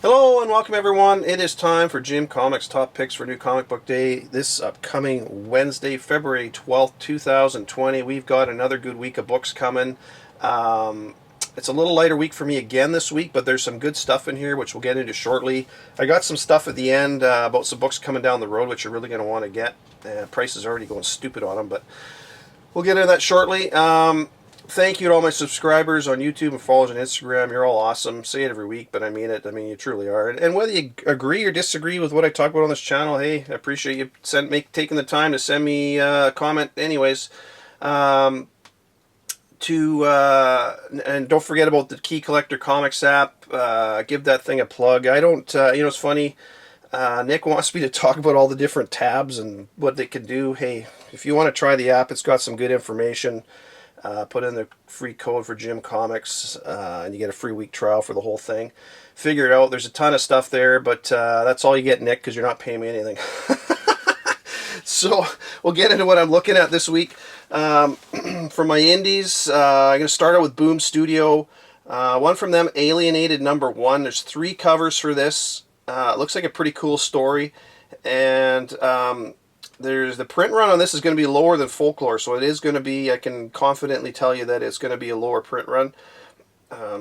Hello and welcome everyone. It is time for Jim Comics Top Picks for New Comic Book Day. This upcoming Wednesday, February 12th, 2020. We've got another good week of books coming. It's a little lighter week for me again this week, but there's some good stuff in here, which we'll get into shortly. I got some stuff at the end about some books coming down the road, which you're really going to want to get. Price is already going stupid on them, but we'll get into that shortly. Thank you to all my subscribers on YouTube and followers on Instagram. You're all awesome. Say it every week, but I mean it. I mean, you truly are. And whether you agree or disagree with what I talk about on this channel, hey, I appreciate you taking the time to send me a comment anyways. And don't forget about the Key Collector Comics app. Give that thing a plug. I don't, it's funny. Nick wants me to talk about all the different tabs and what they can do. Hey, if you want to try the app, it's got some good information. Put in the free code for Jim Comics, and you get a free week trial for the whole thing. Figure it out. There's a ton of stuff there, but that's all you get, Nick, because you're not paying me anything. So we'll get into what I'm looking at this week. For my indies, I'm going to start out with Boom Studio. One from them, Alienated #1. There's 3 covers for this. It looks like a pretty cool story, and there's the print run on this is going to be lower than Folklore, so it is going to be, I can confidently tell you that it's going to be a lower print run.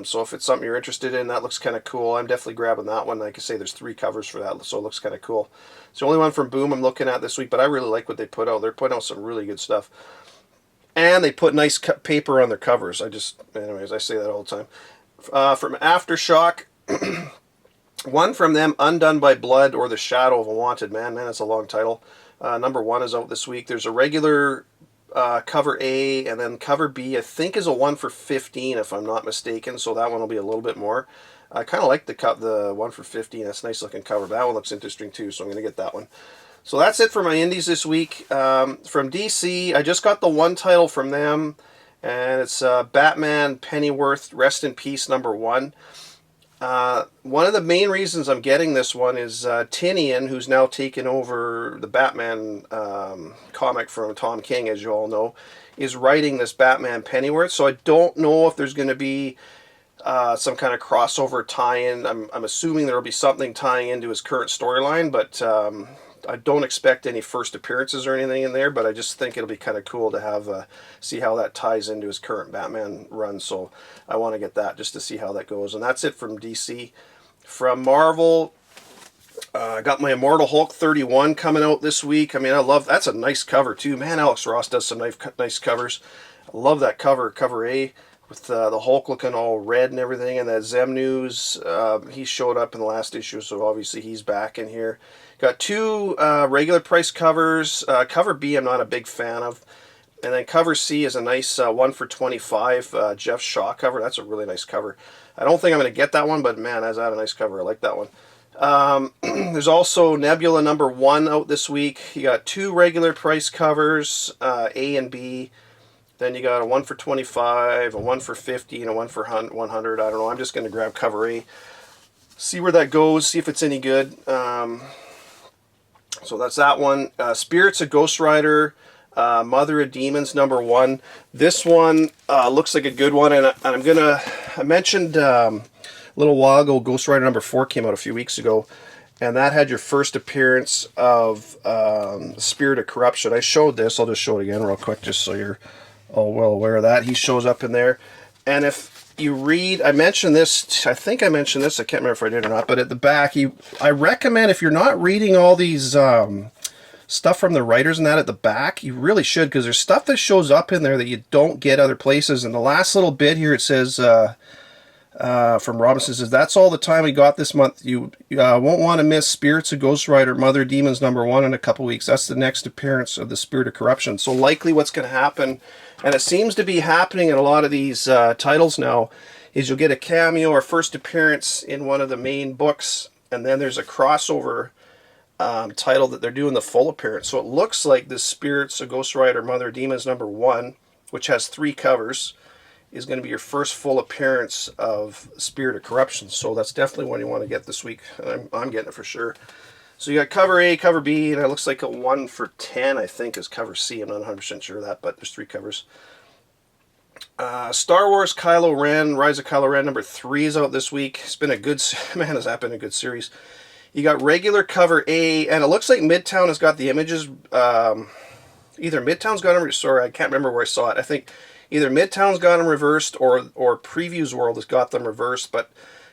So if it's something you're interested in, that looks kind of cool. I'm definitely grabbing that one. Like I say, there's 3 covers for that, so it looks kind of cool. It's the only one from Boom I'm looking at this week, but I really like what they put out. They're putting out some really good stuff. And they put nice paper on their covers. Anyways, I say that all the time. From Aftershock, one from them, Undone by Blood or The Shadow of a Wanted Man. Man, that's a long title. #1 is out this week. There's a regular cover A, and then cover B, I think, is a 1 for 15, if I'm not mistaken, so that one will be a little bit more. I kind of like the 1 for 15. That's a nice looking cover. That one looks interesting too, so I'm going to get that one. So that's it for my indies this week. From DC, I just got the one title from them, and it's Batman Pennyworth Rest in Peace #1. One of the main reasons I'm getting this one is Tinian, who's now taken over the Batman comic from Tom King, as you all know, is writing this Batman Pennyworth. So I don't know if there's going to be some kind of crossover tie-in. I'm assuming there will be something tying into his current storyline, but I don't expect any first appearances or anything in there, but I just think it'll be kind of cool to have see how that ties into his current Batman run. So I want to get that just to see how that goes. And that's it from DC. From Marvel, I got my Immortal Hulk 31 coming out this week. I mean, that's a nice cover too. Man, Alex Ross does some nice covers. I love that cover A, with the Hulk looking all red and everything. And that Zem News, he showed up in the last issue, so obviously he's back in here. Got 2 regular price covers. Cover B I'm not a big fan of. And then cover C is a nice 1 for 25 Jeff Shaw cover. That's a really nice cover. I don't think I'm going to get that one, but man, that's a nice cover. I like that one. There's also Nebula #1 out this week. You got 2 regular price covers, A and B. Then you got a 1 for 25, a 1 for 50, and a 1 for 100. I don't know. I'm just going to grab cover A. See where that goes. See if it's any good. So that's that one. Spirits of Ghost Rider, Mother of Demons #1. This one looks like a good one, and I mentioned a little while ago, Ghost Rider #4 came out a few weeks ago, and that had your first appearance of Spirit of Corruption. I showed this. I'll just show it again real quick, just so you're all well aware of that. He shows up in there, and if you read, I mentioned this, I think I mentioned this, I can't remember if I did or not, but at the back, I recommend, if you're not reading all these stuff from the writers and that at the back, you really should, because there's stuff that shows up in there that you don't get other places. And the last little bit here, it says, from Robinson, says, that's all the time we got this month. You won't want to miss Spirits of Ghost Rider, Mother of Demons #1 in a couple weeks. That's the next appearance of the Spirit of Corruption. So likely what's going to happen, and it seems to be happening in a lot of these titles now, is you'll get a cameo or first appearance in one of the main books, and then there's a crossover title that they're doing the full appearance. So it looks like the Spirits of Ghost Rider, Mother of Demons #1, which has 3 covers, is going to be your first full appearance of Spirit of Corruption. So that's definitely one you want to get this week. I'm getting it for sure. So you got cover A, cover B, and it looks like a 1 for 10, I think, is cover C. I'm not 100% sure of that, but there's 3 covers. Star Wars Kylo Ren, Rise of Kylo Ren number 3 is out this week. It's been a good, man, has that been a good series. You got regular cover A, and it looks like Midtown has got the images. Either Midtown's got them, sorry, I can't remember where I saw it. I think either Midtown's got them reversed or Previews World has got them reversed, but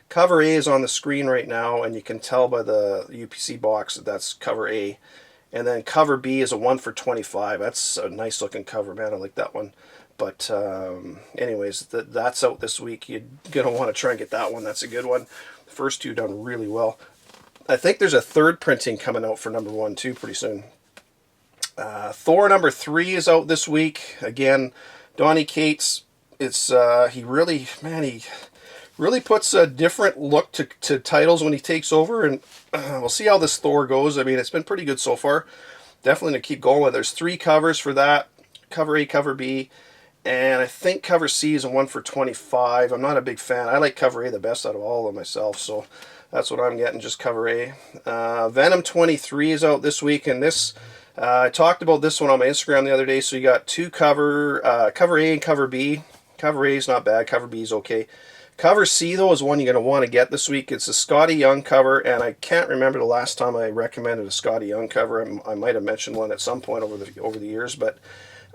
cover A is on the screen right now, and you can tell by the UPC box that that's cover A. And then cover B is a 1 for 25. That's a nice looking cover, man. I like that one. But anyways, that's out this week. You're going to want to try and get that one. That's a good one. The first two done really well. I think there's a third printing coming out for number 1 too pretty soon. Thor number 3 is out this week. Again, Donny Cates. It's he really puts a different look to titles when he takes over, and we'll see how this Thor goes. I mean, it's been pretty good so far. Definitely to keep going with. There's 3 covers for that. Cover A, cover B, and I think cover C is a 1 for 25. I'm not a big fan. I like cover A the best out of all of them myself, so that's what I'm getting, just cover A. Venom 23 is out this week, and this I talked about this one on my Instagram the other day. So you got 2 cover A and cover B. Cover A is not bad. Cover B is okay. Cover C, though, is one you're going to want to get this week. It's a Scotty Young cover, and I can't remember the last time I recommended a Scotty Young cover. I might have mentioned one at some point over the years, but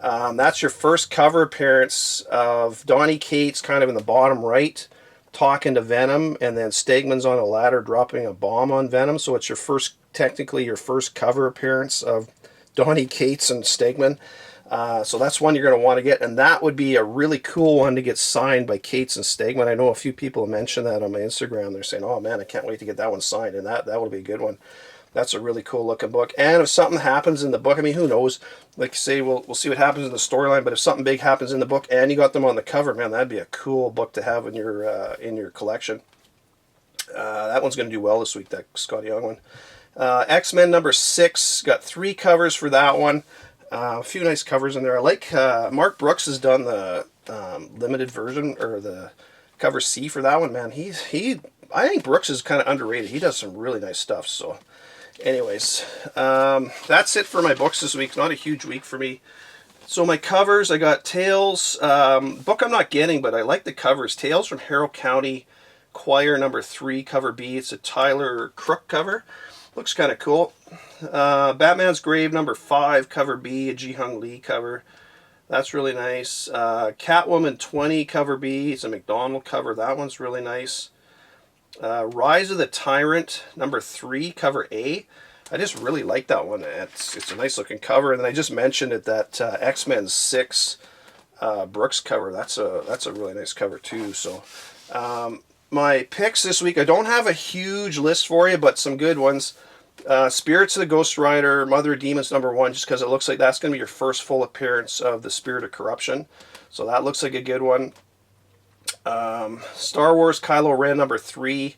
that's your first cover appearance of Donny Cates kind of in the bottom right, talking to Venom, and then Stegman's on a ladder dropping a bomb on Venom. So it's technically your first cover appearance of Donny Cates and Stegman. So that's one you're going to want to get, and that would be a really cool one to get signed by Cates and Stegman. I know a few people have mentioned that on my Instagram. They're saying, oh man, I can't wait to get that one signed, and that would be a good one. That's a really cool looking book. And if something happens in the book, I mean, who knows? Like you say, we'll see what happens in the storyline, but if something big happens in the book and you got them on the cover, man, that'd be a cool book to have in your collection. That one's going to do well this week, that Scotty Young one. X-Men number 6, got 3 covers for that one. A few nice covers in there. I like Mark Brooks has done the limited version, or the cover C for that one. Man, I think Brooks is kind of underrated. He does some really nice stuff. So, anyways, that's it for my books this week. Not a huge week for me. So my covers, I got Tales. Book I'm not getting, but I like the covers. Tales from Harrow County Choir number 3, cover B. It's a Tyler Crook cover. Looks kind of cool. Batman's Grave number 5, cover B, a Ji-Hung Lee cover. That's really nice. Catwoman 20, cover B. It's a McDonald cover. That one's really nice. Rise of the Tyrant number 3, cover A. I just really like that one. It's a nice looking cover. And then I just mentioned it, that X-Men 6 Brooks cover. That's a really nice cover too. So my picks this week, I don't have a huge list for you, but some good ones. Spirits of the Ghost Rider, Mother of Demons number 1, just because it looks like that's going to be your first full appearance of the Spirit of Corruption. So that looks like a good one. Star Wars Kylo Ren number 3.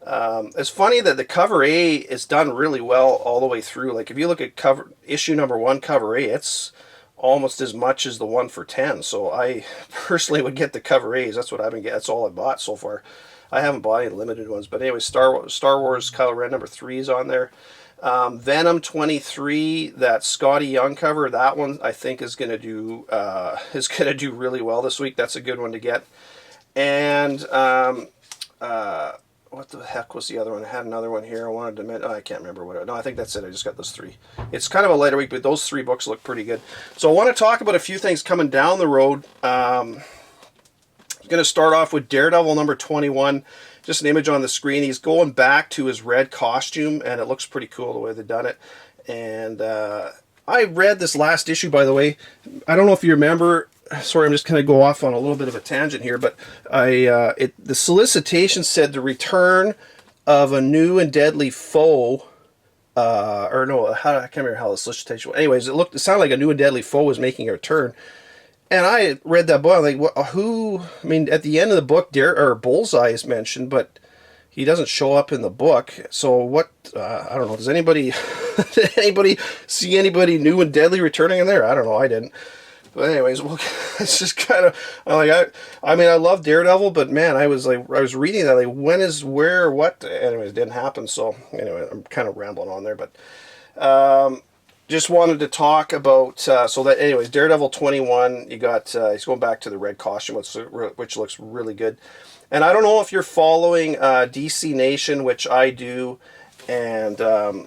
It's funny that the cover A is done really well all the way through. Like if you look at issue number 1, cover A, it's almost as much as the 1 for 10. So I personally would get the cover A's. That's what I've been getting. That's all I bought so far. I haven't bought any limited ones, but anyway, Star Wars Kylo Ren number 3 is on there. Venom 23, that Scotty Young cover, that one I think is going to do really well this week. That's a good one to get. And what the heck was the other one? I had another one here. I wanted to mention. I can't remember what. No, I think that's it. I just got those 3. It's kind of a lighter week, but those 3 books look pretty good. So I want to talk about a few things coming down the road. I'm going to start off with Daredevil number 21. Just an image on the screen. He's going back to his red costume, and it looks pretty cool the way they've done it. And I read this last issue, by the way. I don't know if you remember. Sorry, I'm just going to go off on a little bit of a tangent here, but the solicitation said the return of a new and deadly foe. I can't remember how the solicitation was. Anyways, it sounded like a new and deadly foe was making a return. And I read that book. I'm like, who? I mean, at the end of the book, Bullseye is mentioned, but he doesn't show up in the book. So what? I don't know. Does anybody see anybody new and deadly returning in there? I don't know. I didn't. But anyways, well, it's just kind of I mean, I love Daredevil, but man, I was reading that when is, where, what? Anyways, it didn't happen. So anyway, I'm kind of rambling on there, but. just wanted to talk about, so that, anyways, Daredevil 21, you got, he's going back to the red costume, which looks really good. And I don't know if you're following DC Nation, which I do, and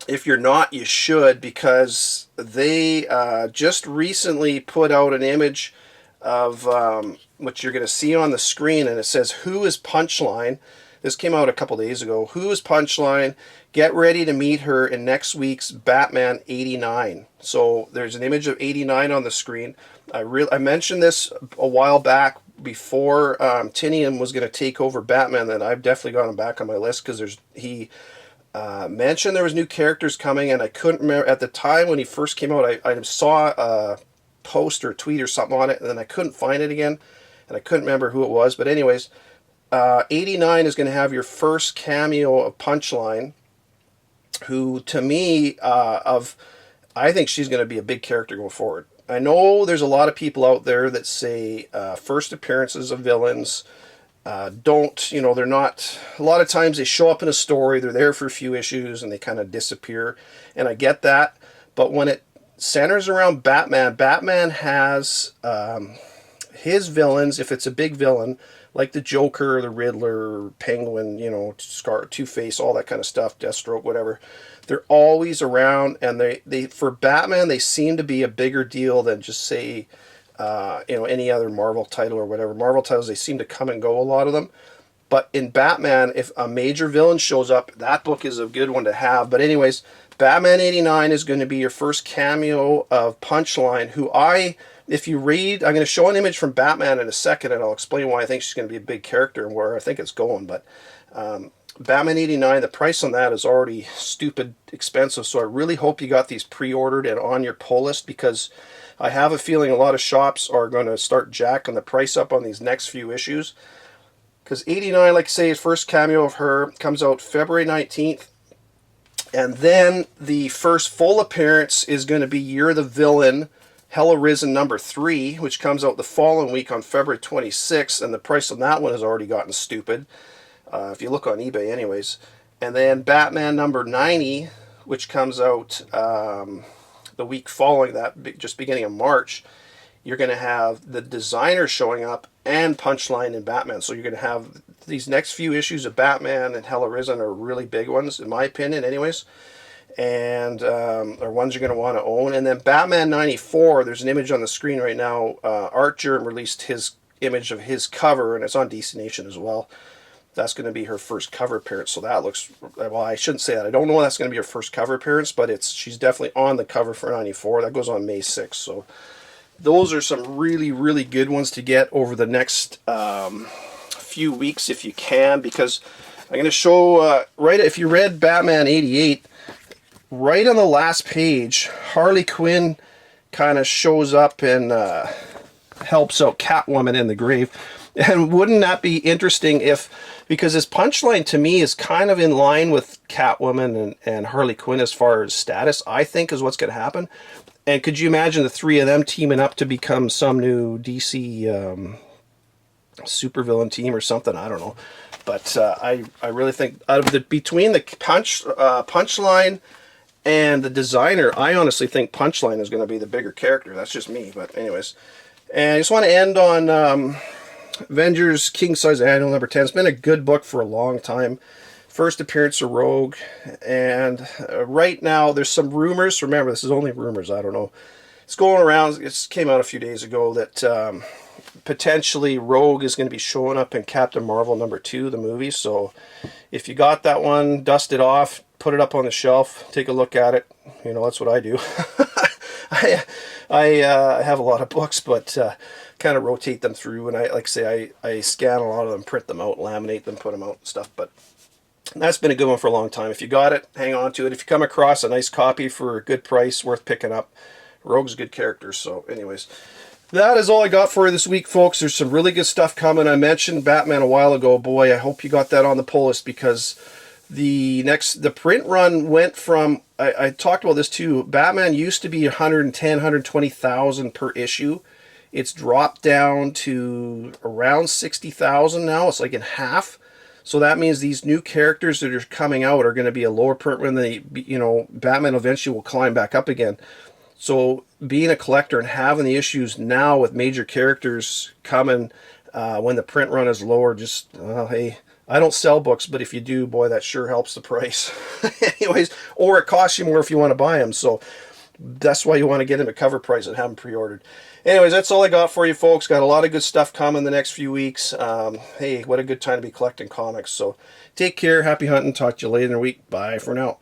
if you're not, you should, because they just recently put out an image of what you're going to see on the screen, and it says, "Who is Punchline?" This came out a couple days ago. "Who is Punchline? Get ready to meet her in next week's Batman 89." So there's an image of 89 on the screen. I mentioned this a while back before Tinian was going to take over Batman. That I've definitely got him back on my list because he mentioned there was new characters coming, and I couldn't remember at the time when he first came out. I saw a post or a tweet or something on it, and then I couldn't find it again, and I couldn't remember who it was. But anyways, 89 is going to have your first cameo of Punchline, who to me, I think she's going to be a big character going forward. I know there's a lot of people out there that say first appearances of villains they're not, a lot of times they show up in a story, they're there for a few issues, and they kind of disappear, and I get that, but when it centers around Batman, Batman has his villains, if it's a big villain, like the Joker, the Riddler, Penguin, Two-Face, all that kind of stuff, Deathstroke, whatever. They're always around, and they for Batman, they seem to be a bigger deal than just say, any other Marvel title or whatever. Marvel titles, they seem to come and go, a lot of them. But in Batman, if a major villain shows up, that book is a good one to have. But anyways, Batman 89 is going to be your first cameo of Punchline, who if you read, I'm going to show an image from Batman in a second, and I'll explain why I think she's going to be a big character and where I think it's going. But Batman 89, the price on that is already stupid expensive, so I really hope you got these pre-ordered and on your pull list, because I have a feeling a lot of shops are going to start jacking the price up on these next few issues. Because 89, like I say, first cameo of her comes out February 19th. And then the first full appearance is going to be You're the Villain, Hell Arisen number 3, which comes out the following week on February 26th. And the price on that one has already gotten stupid, if you look on eBay anyways. And then Batman number 90, which comes out the week following that, just beginning of March. You're going to have the designer showing up and Punchline in Batman. So you're going to have these next few issues of Batman and Hell Arisen are really big ones, in my opinion, anyways. And are ones you're going to want to own. And then Batman 94, there's an image on the screen right now. Art Germ released his image of his cover, and it's on DC Nation as well. That's going to be her first cover appearance, so that looks, well, I shouldn't say that. I don't know if that's going to be her first cover appearance, but she's definitely on the cover for 94. That goes on May 6th, so those are some really, really good ones to get over the next few weeks if you can, because I'm going to show, if you read Batman 88, right on the last page, Harley Quinn kind of shows up and helps out Catwoman in the grave. And wouldn't that be interesting because his Punchline to me is kind of in line with Catwoman and Harley Quinn as far as status, I think, is what's going to happen. And could you imagine the three of them teaming up to become some new DC supervillain team or something? I don't know. But I really think between the Punchline and the designer, I honestly think Punchline is going to be the bigger character. That's just me. But anyways, and I just want to end on Avengers King Size Annual number 10. It's been a good book for a long time. First appearance of Rogue, and right now there's some rumors. Remember, this is only rumors. I don't know. It's going around. It came out a few days ago that potentially Rogue is going to be showing up in Captain Marvel number 2, the movie. So if you got that one, dust it off, put it up on the shelf, take a look at it. That's what I do. I have a lot of books, but kind of rotate them through, and I scan a lot of them, print them out, laminate them, put them out and stuff. But that's been a good one for a long time. If you got it, hang on to it. If you come across a nice copy for a good price, worth picking up. Rogue's a good character. So anyways, that is all I got for you this week, folks. There's some really good stuff coming. I mentioned Batman a while ago. Boy, I hope you got that on the pull list, because the print run went from, I talked about this too, Batman used to be 110, 120,000 per issue. It's dropped down to around 60,000 now. It's like in half. So that means these new characters that are coming out are going to be a lower print when they, Batman eventually will climb back up again. So being a collector and having the issues now with major characters coming when the print run is lower, just, hey, I don't sell books, but if you do, boy, that sure helps the price. Anyways, or it costs you more if you want to buy them. So that's why you want to get them at cover price and have them pre-ordered. Anyways, that's all I got for you folks. Got a lot of good stuff coming the next few weeks. Hey, what a good time to be collecting comics. So take care. Happy hunting. Talk to you later in the week. Bye for now.